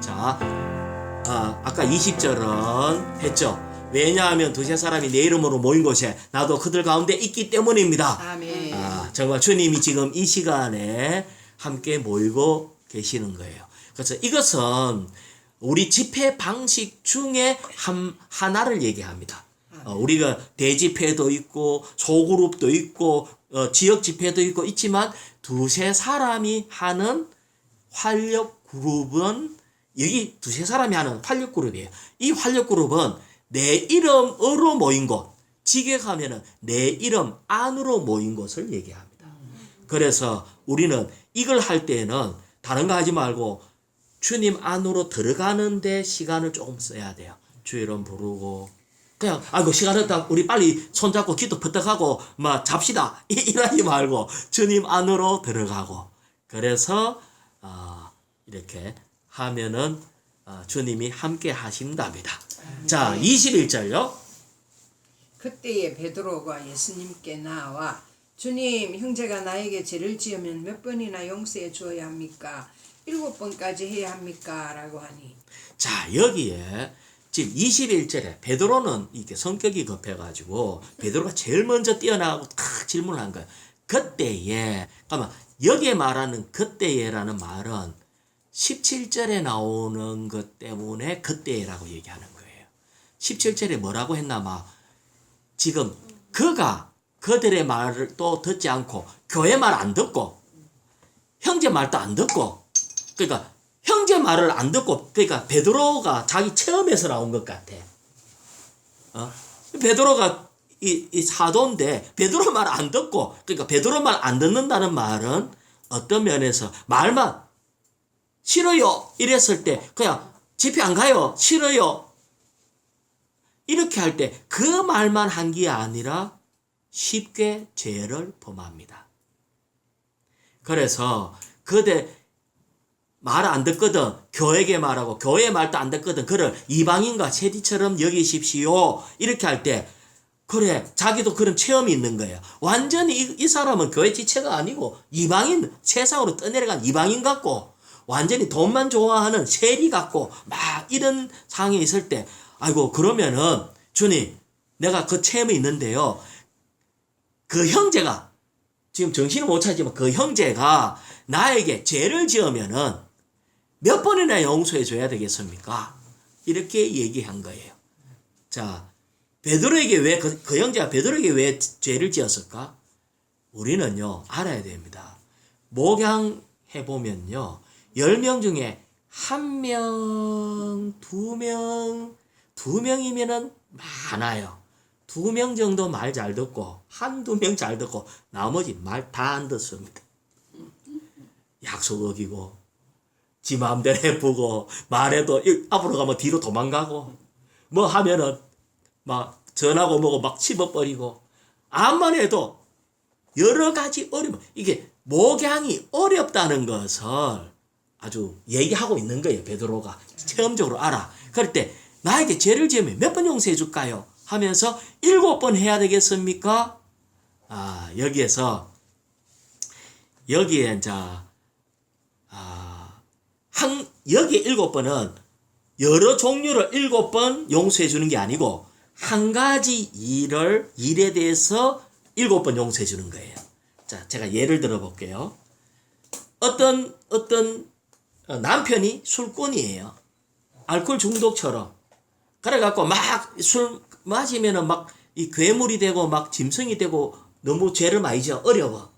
자, 아까 20절은 했죠. 왜냐하면 두세 사람이 내 이름으로 모인 곳에 나도 그들 가운데 있기 때문입니다. 아멘. 정말 주님이 지금 이 시간에 함께 모이고 계시는 거예요. 그래서 이것은 우리 집회 방식 중에 하나를 얘기합니다. 우리가 대집회도 있고 소그룹도 있고 지역 집회도 있지만 두세 사람이 하는 활력 그룹은 여기 두세 사람이 하는 활력 그룹이에요. 이 활력 그룹은 내 이름으로 모인 곳, 직역하면은 내 이름 안으로 모인 곳을 얘기합니다. 그래서 우리는 이걸 할 때는 다른 거 하지 말고 주님 안으로 들어가는데 시간을 조금 써야 돼요. 주 이름 부르고 그냥 아이고 시간 없다 우리 빨리 손잡고 기도 퍼뜩하고 막 잡시다 이러지 말고 주님 안으로 들어가고 그래서 이렇게 하면은 주님이 함께 하신답니다. 자 21절요. 그때에 베드로가 예수님께 나와 주님, 형제가 나에게 죄를 지으면 몇 번이나 용서해 주어야 합니까? 7번까지 해야 합니까? 라고 하니. 자 여기에 지금 21절에 베드로는 이렇게 성격이 급해가지고 베드로가 제일 먼저 뛰어나가고 탁 질문을 한 거예요. 그때에 그러면 여기에 말하는 그때에라는 말은 17절에 나오는 것 때문에 그때라고 얘기하는 거예요. 17절에 뭐라고 했나 막 지금 그가 그들의 말을 또 듣지 않고 교회 말 안 듣고 형제 말도 안 듣고 그러니까 형제 말을 안 듣고 그러니까 베드로가 자기 체험에서 나온 것 같아. 베드로가 이 사도인데 베드로 말 안 듣고 그러니까 베드로 말 안 듣는다는 말은 어떤 면에서 말만 싫어요 이랬을 때 그냥 집회 안 가요 싫어요 이렇게 할 때 그 말만 한 게 아니라 쉽게 죄를 범합니다. 그래서 그대 말 안 듣거든 교회에게 말하고 교회 말도 안 듣거든 그를 이방인과 세리처럼 여기십시오 이렇게 할 때 그래 자기도 그런 체험이 있는 거예요. 완전히 이 사람은 교회 지체가 아니고 이방인 세상으로 떠내려간 이방인 같고 완전히 돈만 좋아하는 세리 같고 막 이런 상황에 있을 때 아이고 그러면은 주님 내가 그 체험이 있는데요 그 형제가 지금 정신을 못 차리지만 그 형제가 나에게 죄를 지으면은 몇 번이나 용서해 줘야 되겠습니까? 이렇게 얘기한 거예요. 자 베드로에게 왜 그 형제가 베드로에게 왜 죄를 지었을까? 우리는요 알아야 됩니다. 목양해 보면요 10명 중에 1명, 2명, 2명이면은 많아요. 2명 정도 말 잘 듣고 1-2명 잘 듣고 나머지 말 다 안 듣습니다. 약속 어기고 지 마음대로 해보고 말해도 앞으로 가면 뒤로 도망가고 뭐 하면은 막 전하고 뭐고 막 씹어버리고 암만 해도 여러 가지 어려움 이게 목양이 어렵다는 것을 아주 얘기하고 있는 거예요. 베드로가 체험적으로 알아. 그럴 때 나에게 죄를 지으면 몇 번 용서해 줄까요? 하면서 7번 해야 되겠습니까? 여기에서 여기에 이제 여기에 7번은 여러 종류를 7번 용서해 주는 게 아니고 한 가지 일에 대해서 7번 용서해 주는 거예요. 자, 제가 예를 들어 볼게요. 어떤 남편이 술꾼이에요. 알코올 중독처럼. 그래갖고 막 술 마시면은 막 이 괴물이 되고 막 짐승이 되고 너무 죄를 많이 지어 어려워.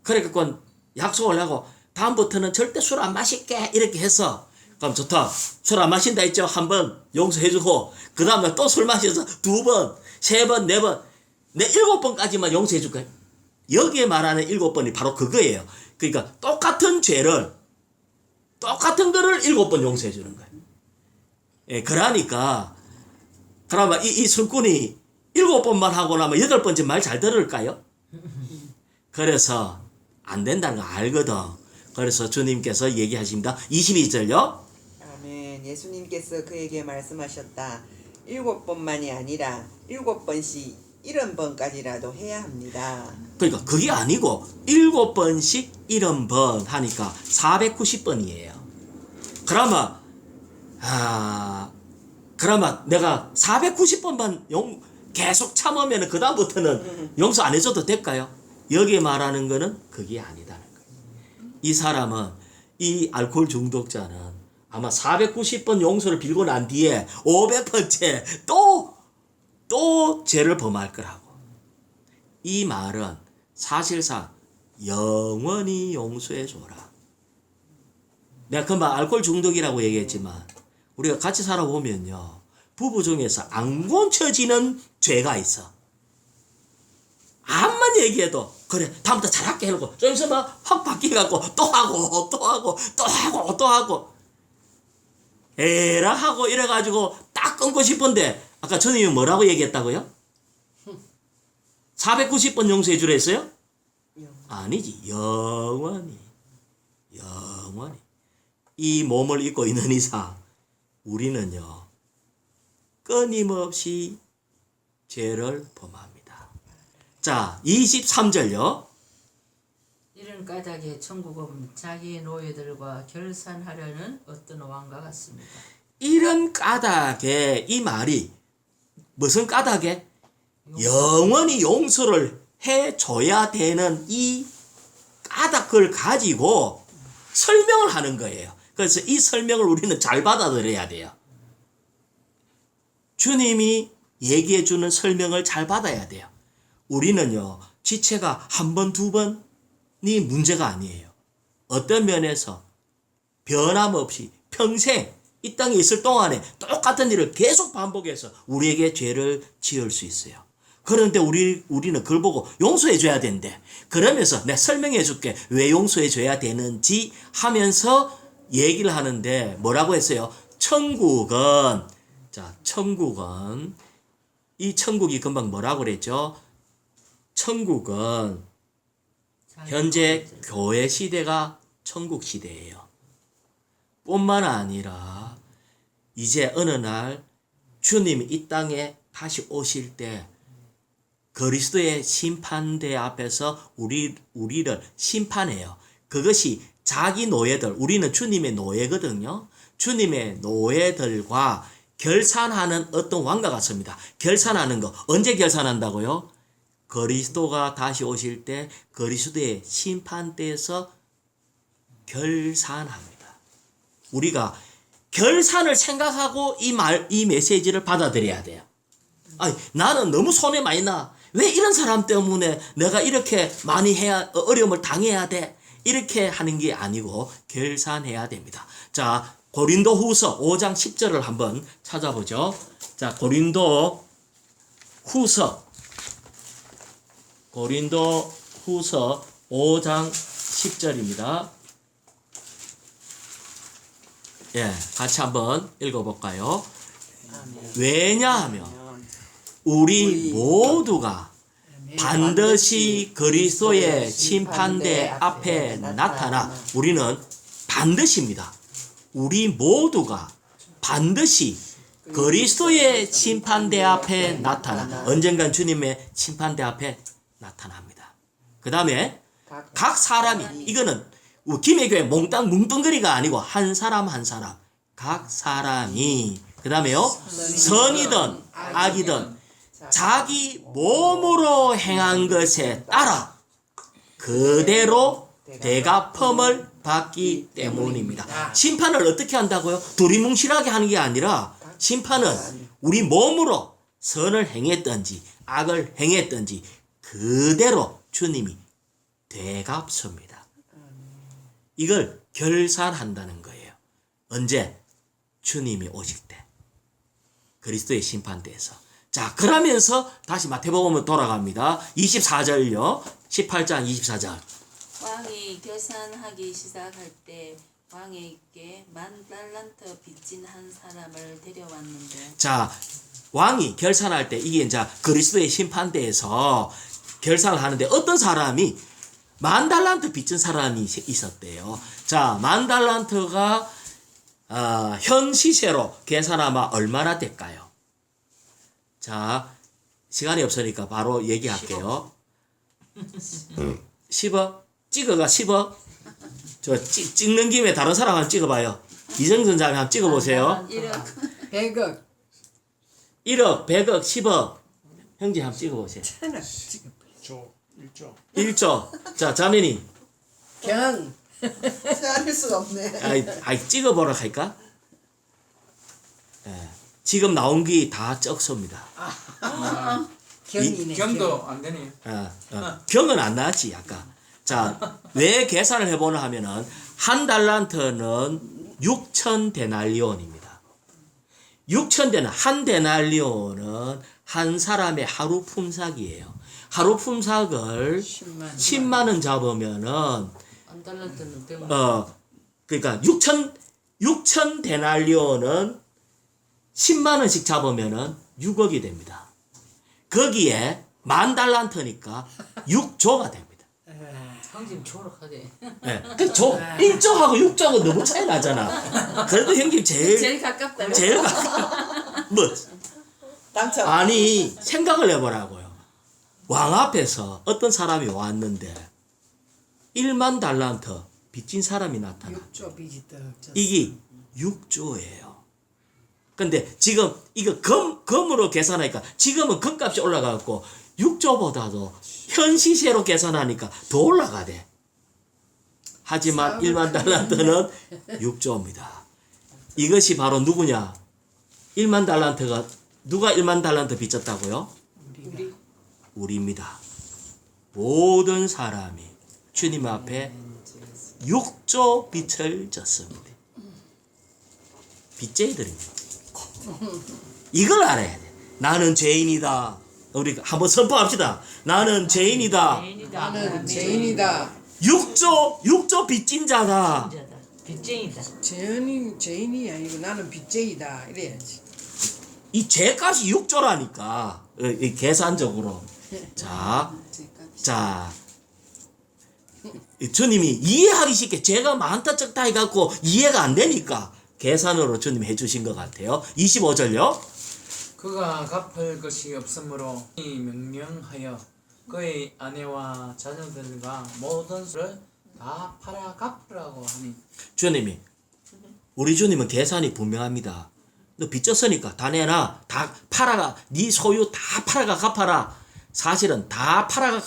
그래갖고 약속을 하고 다음부터는 절대 술 안 마실게 이렇게 해서 그럼 좋다. 술 안 마신다 했죠. 한 번 용서해주고 그 다음에 또 술 마셔서 2번, 3번, 4번 내 7번까지만 용서해줄 거예요. 여기에 말하는 7번이 바로 그거예요. 그러니까 똑같은 죄를 똑같은 거를 7번 용서해 주는 거예요. 예, 그러니까 그러면 이 술꾼이 7번만 하고 나면 8번째 말 잘 들을까요? 그래서 안 된다는 거 알거든. 그래서 주님께서 얘기하십니다. 22절요. 아멘. 예수님께서 그에게 말씀하셨다. 7번만이 아니라 7번씩 70번까지라도 해야 합니다. 그러니까 그게 아니고 7번씩 70번 하니까 490번이에요. 그러면 그러면 내가 490번만 계속 참으면 그 다음부터는 용서 안 해줘도 될까요? 여기 말하는 거는 그게 아니다는 거예요. 이 사람은, 이 알코올 중독자는 아마 490번 용서를 빌고 난 뒤에 500번째 또 죄를 범할 거라고. 이 말은 사실상 영원히 용서해 줘라. 내가 금방 알코올 중독이라고 얘기했지만 우리가 같이 살아보면요, 부부 중에서 안 고쳐지는 죄가 있어. 암만 얘기해도 그래 다음부터 잘할게 해놓고 좀 있으면 확 바뀌어갖고 또 하고 에라 하고 이래가지고 딱 끊고 싶은데 아까 전님이 뭐라고 얘기했다고요? 490번 용서해 주라 했어요? 아니지. 영원히 이 몸을 입고 있는 이상 우리는요 끊임없이 죄를 범합니다. 자, 23절요. 이런 까닭에 천국은 자기의 노예들과 결산하려는 어떤 왕과 같습니다. 이런 까닭에, 이 말이 무슨 까닭에? 영원히 용서를 해줘야 되는 이 까닭을 가지고 설명을 하는 거예요. 그래서 이 설명을 우리는 잘 받아들여야 돼요. 주님이 얘기해주는 설명을 잘 받아야 돼요. 우리는요, 지체가 한 번, 두 번이 문제가 아니에요. 어떤 면에서 변함없이 평생 이 땅에 있을 동안에 똑같은 일을 계속 반복해서 우리에게 죄를 지을 수 있어요. 그런데 우리는 그걸 보고 용서해 줘야 된대. 그러면서 내가 설명해 줄게. 왜 용서해 줘야 되는지 하면서 얘기를 하는데 뭐라고 했어요? 천국은, 이 천국이 금방 뭐라고 그랬죠? 천국은 현재 교회 시대가 천국 시대예요. 뿐만 아니라 이제 어느 날 주님이 이 땅에 다시 오실 때 그리스도의 심판대 앞에서 우리를 심판해요. 그것이 자기 노예들, 우리는 주님의 노예거든요. 주님의 노예들과 결산하는 어떤 왕과 같습니다. 결산하는 거, 언제 결산한다고요? 그리스도가 다시 오실 때 그리스도의 심판대에서 결산합니다. 우리가 결산을 생각하고 이 메시지를 받아들여야 돼요. 아니, 나는 너무 손해 많이 나. 왜 이런 사람 때문에 내가 이렇게 많이 어려움을 당해야 돼? 이렇게 하는 게 아니고 결산해야 됩니다. 자, 고린도 후서 5장 10절을 한번 찾아보죠. 자, 고린도 후서 5장 10절입니다. 예, 같이 한번 읽어볼까요? 왜냐하면 우리 모두가 반드시 그리스도의 심판대 앞에 나타나, 우리는 반드시입니다. 우리 모두가 반드시 그리스도의 심판대 앞에 나타나, 언젠간 주님의 심판대 앞에 나타납니다. 그 다음에 각 사람이, 이거는 김해교회 몽땅 뭉뚱그리가 아니고 한 사람 한 사람, 각 사람이, 그 다음에요, 선이든 악이든 자기 몸으로 행한 것에 따라 그대로 대갚음을 받기 때문입니다. 심판을 어떻게 한다고요? 두리뭉실하게 하는 게 아니라 심판은 우리 몸으로 선을 행했든지 악을 행했든지 그대로 주님이 되갚습니다. 이걸 결산한다는 거예요. 언제? 주님이 오실 때. 그리스도의 심판대에서. 자, 그러면서 다시 마태복음으로 돌아갑니다. 24절요. 18장 24절. 왕이 결산하기 시작할 때 왕에게 10,000달란트 빚진 한 사람을 데려왔는데. 자, 왕이 결산할 때 이게 이제 그리스도의 심판대에서 결산을 하는데 어떤 사람이 10,000달란트 빚진 사람이 있었대요. 자, 10,000달란트가 현 시세로 계산하면 얼마나 될까요? 자, 시간이 없으니까 바로 얘기할게요. 10억? 찍어가 10억? 저 찍는 김에 다른 사람 한번 찍어봐요. 이정선 자매 한번 찍어보세요. 1억 100억 1억, 100억, 10억. 형제 한번 찍어보세요. 하나 지금 1조. 자, 자매님. 경 아닐 수 없네. 아이 찍어보라 할까? 예. 지금 나온 게 다 적소입니다. 경이네. 경도 안 되네요. 경은 안 나왔지, 아까. 자, 왜 계산을 해보나 하면은, 한 달란트는 6천 데날리온입니다. 6천 데날, 한 데날리온은 한 사람의 하루 품삯이에요. 하루 품삯을 10만 원 잡으면은, 한 달란트는 100만 그러니까 6천 데날리온은 10만 원씩 잡으면은 6억이 됩니다. 거기에 10,000달란트니까 6조가 됩니다. 형님 초록하게. 네. 그 1조하고 6조하고 너무 차이 나잖아. 그래도 형님 제일 가깝다. 제일 뭐 당첨. 아니 생각을 해보라고요. 왕 앞에서 어떤 사람이 왔는데 1만 달란트 빚진 사람이 나타나. 6조 빚이 떡 졌어. 이게 6조예요. 근데 지금 이거 금으로 계산하니까 지금은 금값이 올라가고 6조보다도 현 시세로 계산하니까 더 올라가대. 하지만 1만 달란트는 6조입니다. 이것이 바로 누구냐? 1만 달란트가 누가 1만 달란트 빚졌다고요? 우리입니다. 모든 사람이 주님 앞에 6조 빚을 졌습니다. 빚쟁이들입니다. 이걸 알아야 돼. 나는 죄인이다. 우리 한번 선포합시다. 나는 죄인이다. 나는 죄인이다. 6조 빚진 자다. 빚쟁이다. 죄인이 아니고 나는 빚쟁이다. 이래야지. 이 죄값이 6조라니까. 이 계산적으로. 자, 주님이 이해하기 쉽게 죄가 많다 적다 해갖고 이해가 안 되니까 계산으로 주님 해주신 것 같아요. 25절요. 그가 갚을 것이 없으므로 이 명령하여 그의 아내와 자녀들과 모든 수를 다 팔아 갚으라고 하니. 주님이 우리 주님은 계산이 분명합니다. 너 빚졌으니까 다 내놔. 다 팔아가 네 소유 다 팔아가 갚아라. 사실은 다 팔아가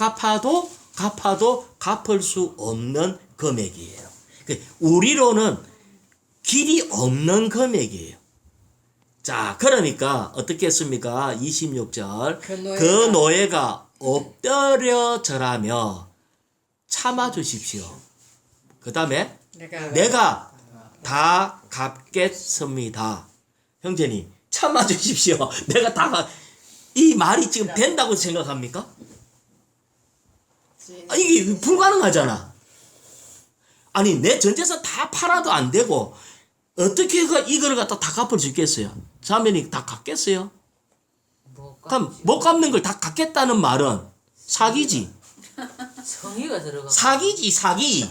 갚아도 갚을 수 없는 금액이에요. 우리로는 길이 없는 금액이에요. 자, 그러니까 어떻게 했습니까? 26절. 그 노예가 엎드려 절하며 참아 주십시오. 그 다음에 내가 다 갚겠습니다. 형제님, 참아 주십시오. 내가 이 말이 지금 된다고 생각합니까? 이게 불가능하잖아. 아니, 내 전 재산 다 팔아도 안 되고 어떻게 이걸 갖다 다 갚을 수 있겠어요? 자매님 다 갚겠어요? 그럼 못 갚는 걸 다 갚겠다는 말은 사기지. 성의가 들어가. 사기지, 사기.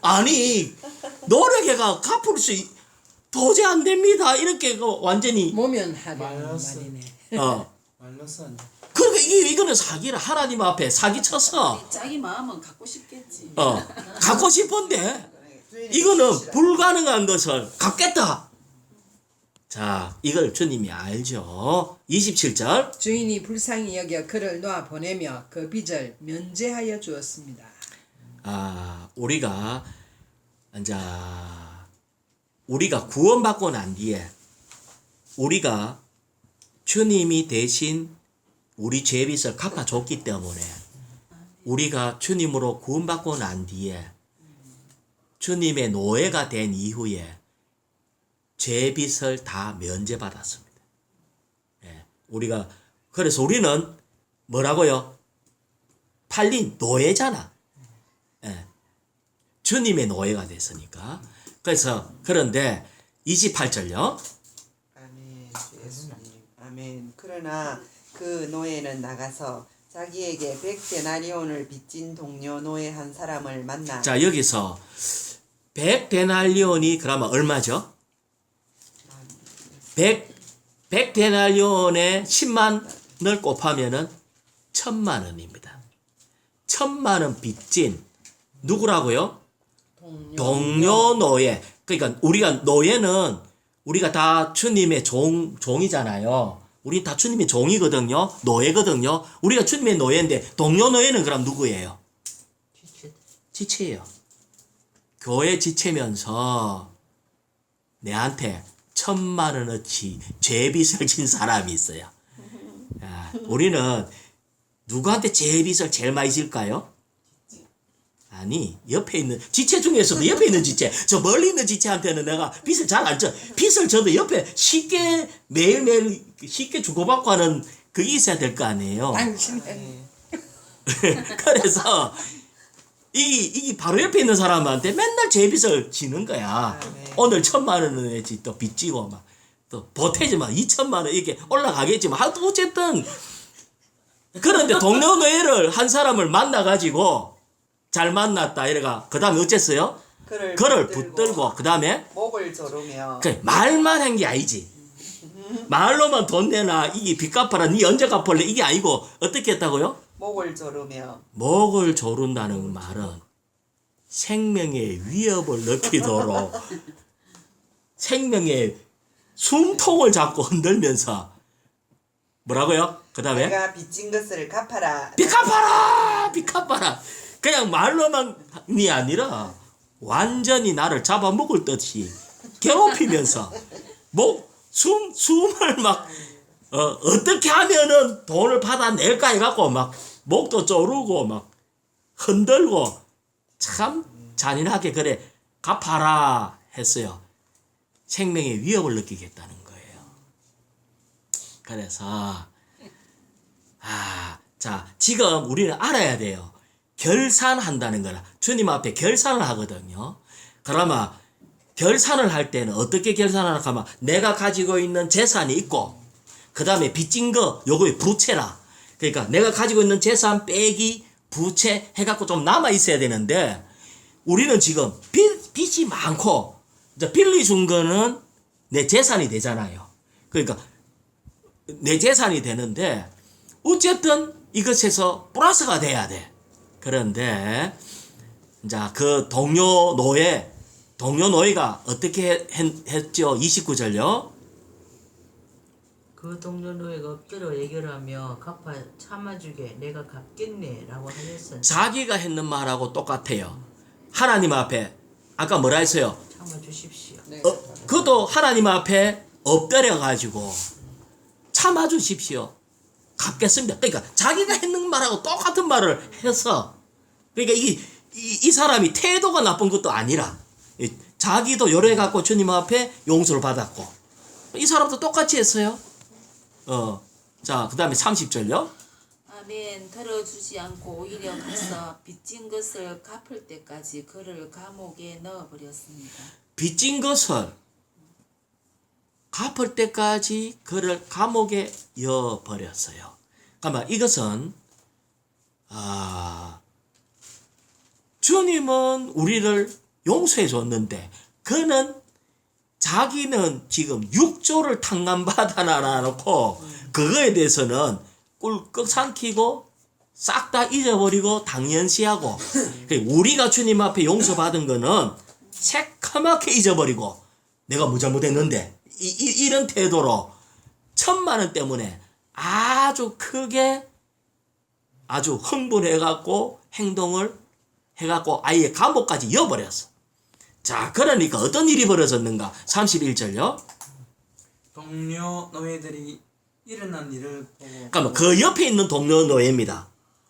아니, 노력해가 갚을 수 도저히 안 됩니다. 이렇게 완전히 모면하려는 말렸어. 말이네. 말로선 그러니까 이거는 사기라. 하나님 앞에 사기 쳤어. 자기 마음은 갖고 싶겠지. 갖고 싶은데 이거는 불가능한 것을 갚겠다. 자, 이걸 주님이 알죠. 27절. 주인이 불쌍히 여겨 그를 놓아 보내며 그 빚을 면제하여 주었습니다. 우리가 구원받고 난 뒤에 우리가 주님이 대신 우리 죄빚을 갚아줬기 때문에 우리가 주님으로 구원받고 난 뒤에 주님의 노예가 된 이후에 죄빚을 다 면제받았습니다. 그래서 우리는 뭐라고요? 팔린 노예잖아. 주님의 노예가 됐으니까. 그런데 28절요. 아멘. 예수님. 아멘. 그러나 그 노예는 나가서 자기에게 100데나리온을 빚진 동료 노예 한 사람을 만나. 자, 여기서 100데나리온이 그러면 얼마죠? 100데나리온에 10만을 곱하면은 1,000만 원입니다. 1,000만 원 빚진 누구라고요? 동료 노예. 그러니까 우리가 노예는 우리가 다 주님의 종이잖아요. 우리 다 주님의 종이거든요. 노예거든요. 우리가 주님의 노예인데 동료 노예는 그럼 누구예요? 지체예요. 교회 지체면서 내한테 1,000,000원어치 죄빚을 진 사람이 있어요. 우리는 누구한테 죄빚을 제일 많이 질까요? 아니, 옆에 있는 지체 중에서도 옆에 있는 지체, 저 멀리 있는 지체한테는 내가 빚을 잘 안 져. 빚을 져도 옆에 쉽게 매일매일 쉽게 주고받고 하는 그게 있어야 될 거 아니에요. 당신은 그래서 이게 바로 옆에 있는 사람한테 맨날 죄빚을 지는 거야. 네. 오늘 1,000,000원어치 또 빚지고 막 또 보태지만 2,000,000원 이렇게 올라가겠지만 하여튼 어쨌든 그런데 동료 노예를 한 사람을 만나가지고 잘 만났다 이래가 그 다음에 어쨌어요? 그를 붙들고 그 다음에 목을 조르며 말만 한 게 아니지. 말로만 돈 내나 이게 빚 갚아라 니 언제 갚을래 이게 아니고 어떻게 했다고요? 목을 조르며 목을 조른다는 말은 생명의 위협을 느끼도록 생명의 숨통을 잡고 흔들면서 뭐라고요? 그 다음에 내가 빚진 것을 갚아라. 빚 갚아라! 빚 갚아라! 그냥 말로만이 아니라 완전히 나를 잡아먹을 듯이 괴롭히면서 숨을 막 어떻게 하면은 돈을 받아낼까 해갖고 막 목도 조르고 막 흔들고 참 잔인하게 그래 갚아라 했어요. 생명의 위협을 느끼겠다는 거예요. 그래서 자 지금 우리는 알아야 돼요. 결산한다는 거라 주님 앞에 결산을 하거든요. 그러면 결산을 할 때는 어떻게 결산하나 하면 내가 가지고 있는 재산이 있고 그 다음에 빚진 거 요거의 부채라. 그러니까 내가 가지고 있는 재산 빼기 부채 해갖고 좀 남아 있어야 되는데 우리는 지금 빚이 많고 이제 빌려준 거는 내 재산이 되잖아요. 그러니까 내 재산이 되는데 어쨌든 이것에서 플러스가 돼야 돼. 그런데 이제 그 동료 노예가 어떻게 했죠? 29절요. 그 동료 노예가 엎드려 얘기를 하며 갚아 참아주게 내가 갚겠네 라고 하였으니 자기가 했는 말하고 똑같아요. 하나님 앞에 아까 뭐라 했어요? 참아주십시오. 네. 그도 하나님 앞에 엎드려 가지고 참아주십시오. 갚겠습니다. 그러니까 자기가 했는 말하고 똑같은 말을 해서 그러니까 이 사람이 태도가 나쁜 것도 아니라 자기도 요래 갖고 주님 앞에 용서를 받았고 이 사람도 똑같이 했어요. 자, 그 다음에 30절요. 아멘. 들어주지 않고 오히려 가서 빚진 것을 갚을 때까지 그를 감옥에 넣어버렸습니다. 빚진 것을 갚을 때까지 그를 감옥에 넣어버렸어요. 그러니까 이것은 주님은 우리를 용서해 줬는데 그는 자기는 지금 6조를 탕감받아 놓고 그거에 대해서는 꿀꺽 삼키고 싹 다 잊어버리고 당연시하고 우리가 주님 앞에 용서받은 거는 새카맣게 잊어버리고 내가 뭐 잘못했는데 이런 태도로 1,000,000원 때문에 아주 크게 아주 흥분해갖고 행동을 해갖고 아예 감옥까지 이어버렸어. 자, 그러니까 어떤 일이 벌어졌는가? 31절요. 동료 노예들이 일어난 일을 보고 그러니까 그 옆에 있는 동료 노예입니다.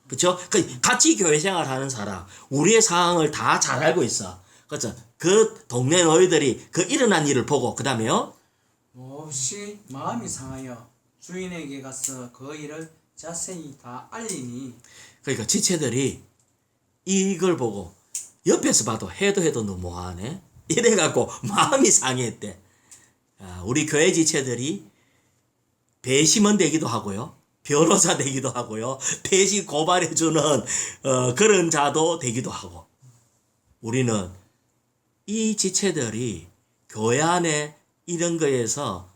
그렇죠? 같이 교회 생활하는 사람, 우리의 상황을 다 잘 알고 있어. 그렇죠? 그 동네 노예들이 그 일어난 일을 보고 그 다음에요. 몹시 마음이 상하여 주인에게 가서 그 일을 자세히 다 알리니 그러니까 지체들이 이걸 보고 옆에서 봐도 해도 너무하네. 이래갖고 마음이 상했대. 우리 교회 지체들이 배심원 되기도 하고요. 변호사 되기도 하고요. 배신 고발해주는 그런 자도 되기도 하고. 우리는 이 지체들이 교회 안에 이런 거에서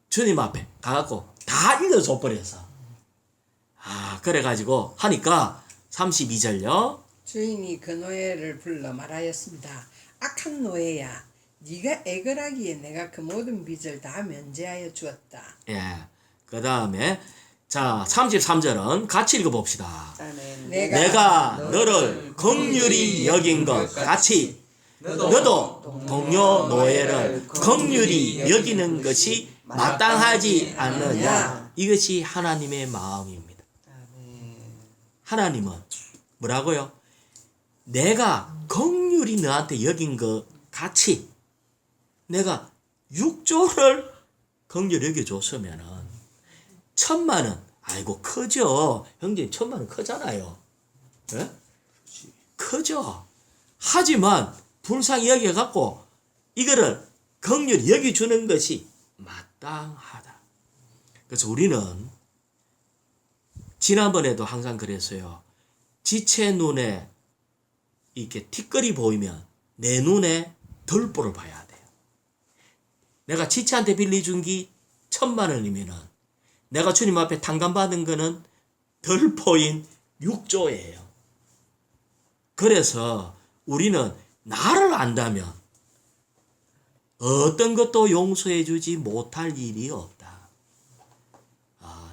주님 앞에 가갖고 다 일러줘 버려서. 그래가지고 하니까 32절요. 주인이 그 노예를 불러 말하였습니다. 악한 노예야, 네가 애걸하기에 내가 그 모든 빚을 다 면제하여 주었다. 예. 그 다음에 자 33절은 같이 읽어봅시다. 아멘. 내가 너를 긍휼히 여긴 것 같이 너도 동료 노예를 긍휼히 여기는 것이 마땅하지 않느냐. 이것이 하나님의 마음입니다. 아멘. 하나님은 뭐라고요? 내가 긍휼히 너한테 여긴 것 같이 내가 6조를 긍휼히 여겨줬으면은 1,000만 원 아이고 크죠. 형님 1,000만 원 크잖아요. 예? 크죠. 하지만 불쌍히 여겨갖고 이거를 긍휼히 여겨주는 것이 마땅하다. 그래서 우리는 지난번에도 항상 그랬어요. 지체 눈에 이렇게 티끌이 보이면 내 눈에 덜보를 봐야 돼요. 내가 지체한테 빌려준 게 1,000만 원이면은 내가 주님 앞에 탕감받은 거는 덜보인 6조예요. 그래서 우리는 나를 안다면 어떤 것도 용서해 주지 못할 일이 없다.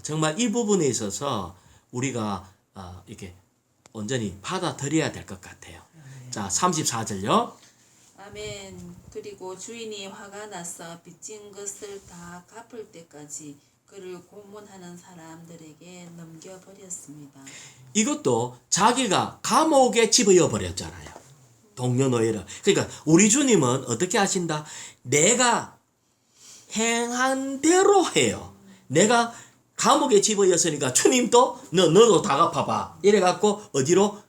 정말 이 부분에 있어서 우리가 이렇게 온전히 받아들여야 될 것 같아요. 자, 34절요. 아멘. 그리고 주인이 화가 나서 빚진 것을 다 갚을 때까지 그를 고문하는 사람들에게 넘겨버렸습니다. 이것도 자기가 감옥에 집어넣어 버렸잖아요. 동료 노예를. 그러니까 우리 주님은 어떻게 하신다? 내가 행한 대로 해요. 내가 감옥에 집어넣었으니까 주님도 너도 다 갚아봐. 이래갖고 어디로?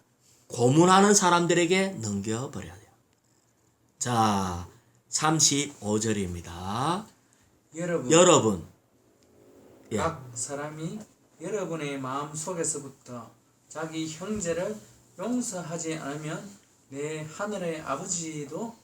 고문하는 사람들에게 넘겨버려요. 자, 35절입니다. 여러분 예. 각 사람이 여러분의 마음 속에서부터 자기 형제를 용서하지 않으면 내 하늘의 아버지도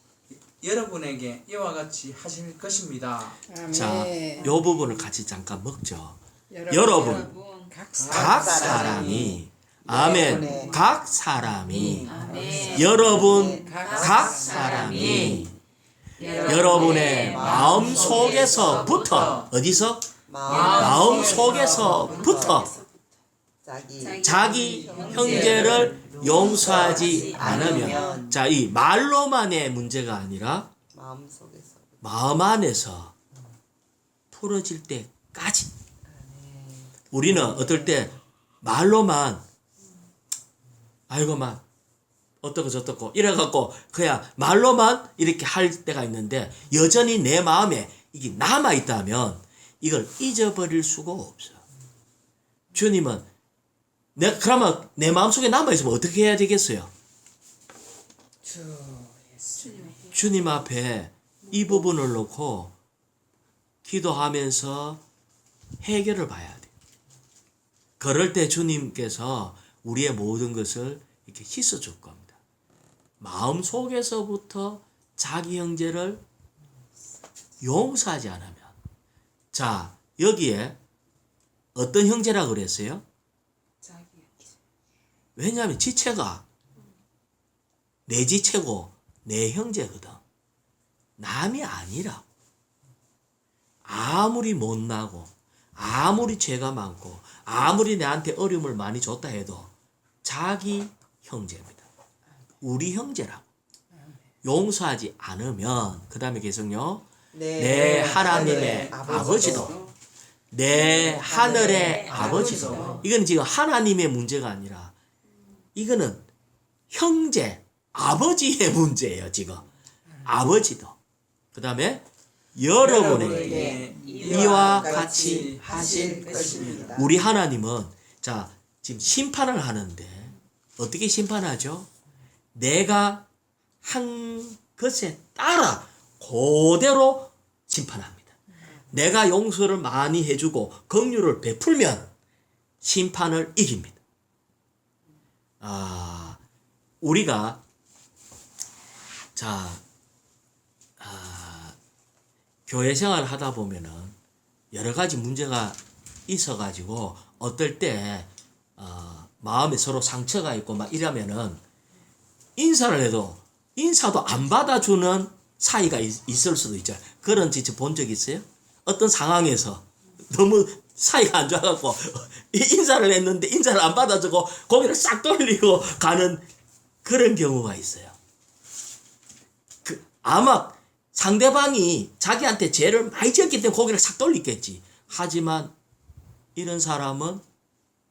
여러분에게 이와 같이 하실 것입니다. 아멘. 자, 요 부분을 같이 잠깐 먹죠. 여러분, 여러분, 각 각 사람이 아멘. 각 사람이 아멘. 여러분 각 사람이 여러분의 마음 속에서부터 어디서? 마음 속에서부터 자기 형제를 용서하지 않으면 자, 이 말로만의 문제가 아니라 마음 안에서 풀어질 때까지 우리는 어떨 때 말로만 아이고만 어떻고 저떻고 이래갖고 그냥 말로만 이렇게 할 때가 있는데 여전히 내 마음에 이게 남아있다면 이걸 잊어버릴 수가 없어. 주님은 그러면 내 마음속에 남아있으면 어떻게 해야 되겠어요? 주님 앞에 이 부분을 놓고 기도하면서 해결을 봐야 돼. 그럴 때 주님께서 우리의 모든 것을 이렇게 씻어줄 겁니다. 마음 속에서부터 자기 형제를 용서하지 않으면 자, 여기에 어떤 형제라고 그랬어요? 왜냐하면 지체가 내 지체고 내 형제거든. 남이 아니라고. 아무리 못나고 아무리 죄가 많고 아무리 내한테 어려움을 많이 줬다 해도 자기 형제입니다. 우리 형제라고. 용서하지 않으면 그 다음에 계속요. 내 하나님의 아버지도 내 하늘의 아버지도 이건 지금 하나님의 문제가 아니라 이거는 형제 아버지의 문제예요. 지금 아버지도 그 다음에 여러분에게 이와 같이 하실 것입니다. 우리 하나님은 자 지금 심판을 하는데 어떻게 심판하죠? 내가 한 것에 따라 그대로 심판합니다. 내가 용서를 많이 해주고 긍휼을 베풀면 심판을 이깁니다. 우리가 자 교회 생활을 하다 보면은 여러 가지 문제가 있어가지고 어떨 때 마음에 서로 상처가 있고 막 이러면은 인사를 해도 인사도 안 받아주는 사이가 있을 수도 있잖아요. 그런 지체 본 적 있어요? 어떤 상황에서 너무 사이가 안 좋아갖고 인사를 했는데 인사를 안 받아주고 고개를 싹 돌리고 가는 그런 경우가 있어요. 아마 상대방이 자기한테 죄를 많이 지었기 때문에 고개를 싹 돌리겠지. 하지만 이런 사람은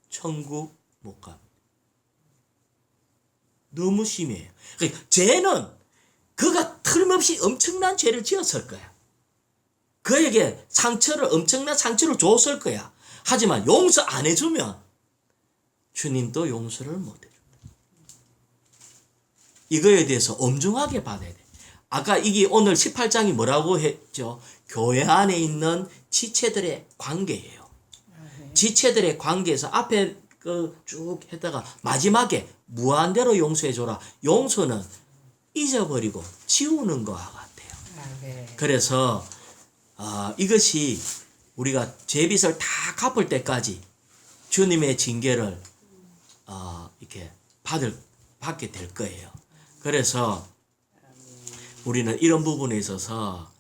천국 못 갑니다. 너무 심해요. 그러니까 죄는 그가 틀림없이 엄청난 죄를 지었을 거야. 그에게 엄청난 상처를 줬을 거야. 하지만 용서 안 해주면 주님도 용서를 못 해준다. 이거에 대해서 엄중하게 받아야 돼. 아까 이게 오늘 18장이 뭐라고 했죠? 교회 안에 있는 지체들의 관계예요. 지체들의 관계에서 앞에 쭉 했다가 마지막에 무한대로 용서해줘라. 용서는 잊어버리고 지우는 것과 같아요. 그래서 이것이 우리가 죄빚을 다 갚을 때까지 주님의 징계를 이렇게 받게 될 거예요. 그래서 우리는 이런 부분에 있어서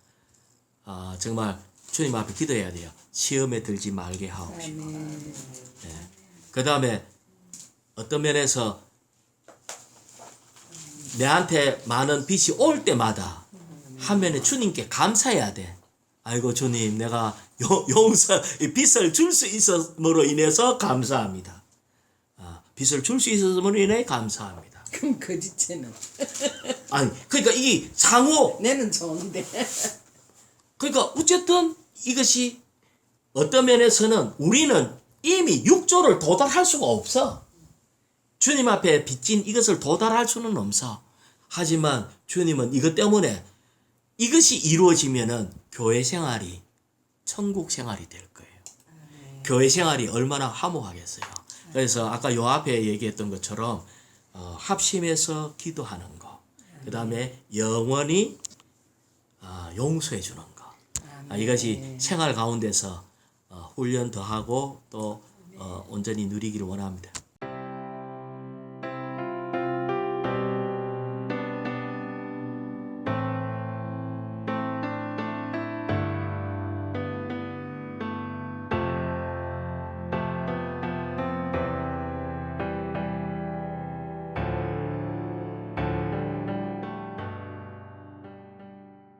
정말 주님 앞에 기도해야 돼요. 시험에 들지 말게 하옵시고. 네. 그 다음에 어떤 면에서 내한테 많은 빚이 올 때마다 한 면에 주님께 감사해야 돼. 아이고 주님, 내가 이 빚을 줄 수 있음으로 인해서 감사합니다. 빚을 줄 수 있음으로 인해 감사합니다. 그럼 그 지체는 아니, 그러니까 이 상호, 내는 좋은데. 그러니까 어쨌든 이것이 어떤 면에서는 우리는 이미 육조를 도달할 수가 없어. 주님 앞에 빚진 이것을 도달할 수는 없어. 하지만 주님은 이것 때문에 이것이 이루어지면은 교회 생활이 천국 생활이 될 거예요. 교회 생활이 얼마나 화목하겠어요. 그래서 아까 요 앞에 얘기했던 것처럼 합심해서 기도하는 거, 그 다음에 영원히 용서해 주는 거, 이것이 생활 가운데서 훈련 더하고 또 온전히 누리기를 원합니다.